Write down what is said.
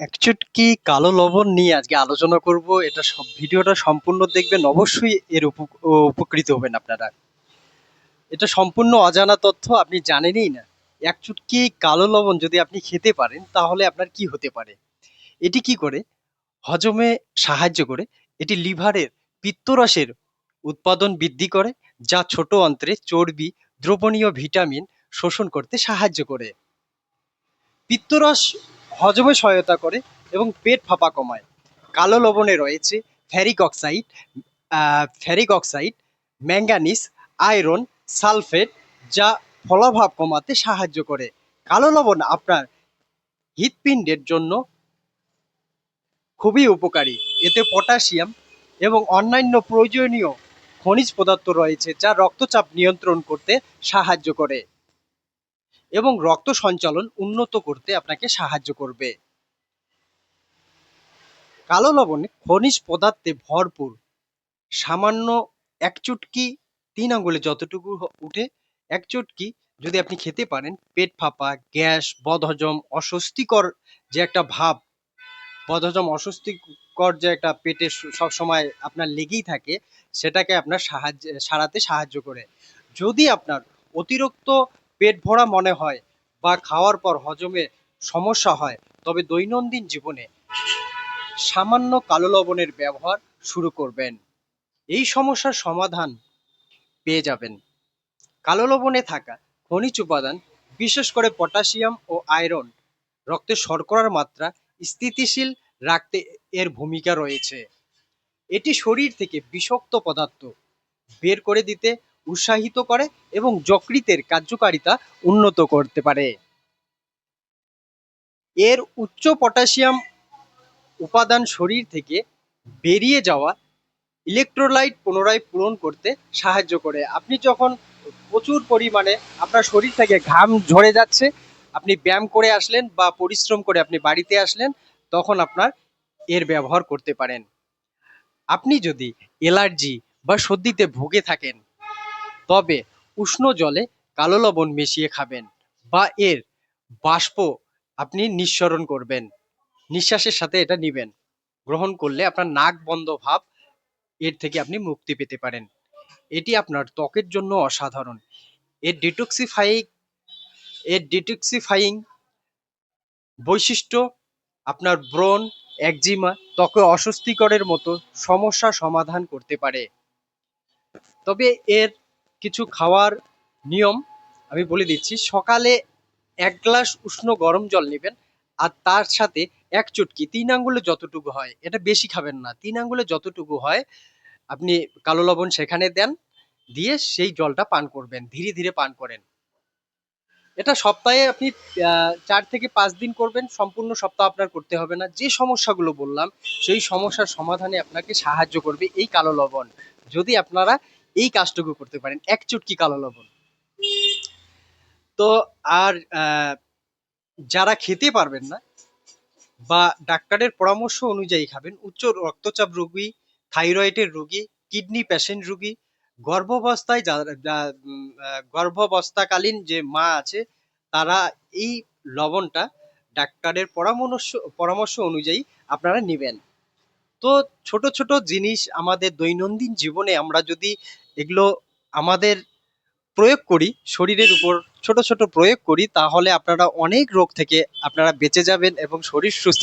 এক চুটকি কালো লবণ নিয়ে আজকে আলোচনা করব। এটা ভিডিওটা সম্পূর্ণ দেখবেন, অবশ্যই এর উপকৃত হবেন আপনারা। এটা সম্পূর্ণ অজানা তথ্য, আপনি জানেনই না। এক চুটকি কালো লবণ যদি আপনি খেতে পারেন তাহলে আপনার কি হতে পারে। এটি কি করে? হজমে সাহায্য করে। এটি লিভারের পিত্তরসের উৎপাদন বৃদ্ধি করে, যা ছোট অন্ত্রে চর্বি, দ্রবণীয় ভিটামিন শোষণ করতে সাহায্য করে। পিত্তরস হজমে সহায়তা করে এবং পেট ফাঁপা কমায়। কালো লবণে রয়েছে ferric oxide, manganese, iron, sulphate, যা ফলাভাব কমাতে সাহায্য করে। কালো লবণ আপনার হৃৎপিণ্ডের জন্য খুবই উপকারী। এতে পটাশিয়াম এবং অন্যান্য প্রয়োজনীয় খনিজ পদার্থ রয়েছে, যা রক্তচাপ নিয়ন্ত্রণ করতে সাহায্য করে এবং রক্ত সঞ্চালন উন্নত করতে আপনাকে সাহায্য করবে। কালো লবণে খনিজ পদার্থে ভরপুর। সামান্য এক চুটকি, ৩ আঙ্গুলে যতটুকু উঠে এক চুটকি যদি আপনি খেতে পারেন, পেট ফাঁপা, গ্যাস, বদহজম, অস্বস্তিকর যে একটা ভাব, বদহজম অস্বস্তিকর যে একটা পেটে সবসময় আপনার লেগেই থাকে, সেটাকে আপনার সারাতে সাহায্য করে। যদি আপনার অতিরিক্ত পেট ভরা মনে হয় বা খাওয়ার পর হজমে সমস্যা হয়, তবে দৈনন্দিন জীবনে সামান্য কালো লবণের ব্যবহার শুরু করবেন। এই সমস্যার সমাধান পেয়ে যাবেন। কালো লবণে থাকা খনিজ উপাদান, বিশেষ করে পটাশিয়াম ও আয়রন, রক্তে শর্করার মাত্রা স্থিতিশীল রাখতে এর ভূমিকা রয়েছে। এটি শরীর থেকে বিষাক্ত পদার্থ বের করে দিতে উৎসাহিত করে এবং যকৃতের কার্যকারিতা উন্নত করতে পারে। এর উচ্চ পটাশিয়াম উপাদান শরীর থেকে বেরিয়ে যাওয়া ইলেকট্রোলাইট পুনরায় পূরণ করতে সাহায্য করে। আপনি যখন প্রচুর পরিমাণে আপনার শরীর থেকে ঘাম ঝরে যাচ্ছে, আপনি ব্যায়াম করে আসলেন বা পরিশ্রম করে আপনি বাড়িতে আসলেন, তখন আপনার এর ব্যবহার করতে পারেন। আপনি যদি অ্যালার্জি বা সর্দিতে ভুগে থাকেন, তবে উষ্ণ জলে কালো লবণ মিশিয়ে খাবেন বা এর বাষ্প আপনি নিঃসরণ করবেন, নিঃশ্বাসের সাথে এটা নিবেন। গ্রহণ করলে আপনার নাক বন্ধ ভাব, এর থেকে আপনি মুক্তি পেতে পারেন। এটি আপনার ত্বকের জন্য অসাধারণ। এর ডিটক্সিফাইং এর ডিটক্সিফাইং বৈশিষ্ট্য আপনার ব্রণ, একজিমা, ত্বকে অস্বস্তিকরের মতো সমস্যা সমাধান করতে পারে। তবে এর কিছু খাওয়ার নিয়ম আমি বলে দিচ্ছি। সকালে ১ গ্লাস উষ্ণ গরম জল নেবেন, আর তার সাথে ১ চুটকি, ৩ আঙ্গুলে যতটুকু হয়, এটা বেশি খাবেন না, ৩ আঙ্গুলে যতটুকু হয় আপনি কালো লবণ সেখানে দেন, দিয়ে সেই জলটা পান করবেন, ধীরে ধীরে পান করেন। এটা সপ্তাহে আপনি ৪ থেকে ৫ দিন করবেন, সম্পূর্ণ সপ্তাহ আপনার করতে হবে না। যে সমস্যাগুলো বললাম সেই সমস্যার সমাধানে আপনাকে সাহায্য করবে এই কালো লবণ, যদি আপনারা এই কাজটুকু করতে পারেন, ১ চুটকি কালো লবণ। তো আর যারা খেতে পারবেন না বা ডাক্তারের পরামর্শ অনুযায়ী খাবেন, উচ্চ রক্তচাপ রোগী, থাইরয়েডের রোগী, কিডনি পেশেন্ট রোগী, গর্ভাবস্থায় গর্ভাবস্থাকালীন যে মা আছে, তারা এই লবণটা ডাক্তারের পরামর্শ অনুযায়ী আপনারা নেবেন। তো ছোট ছোট জিনিস আমাদের দৈনন্দিন জীবনে আমরা যদি এগুলো আমাদের প্রয়োগ করি, শরীরের উপর ছোট ছোট প্রয়োগ করি, তাহলে আপনারা অনেক রোগ থেকে আপনারা বেঁচে যাবেন এবং শরীর সুস্থ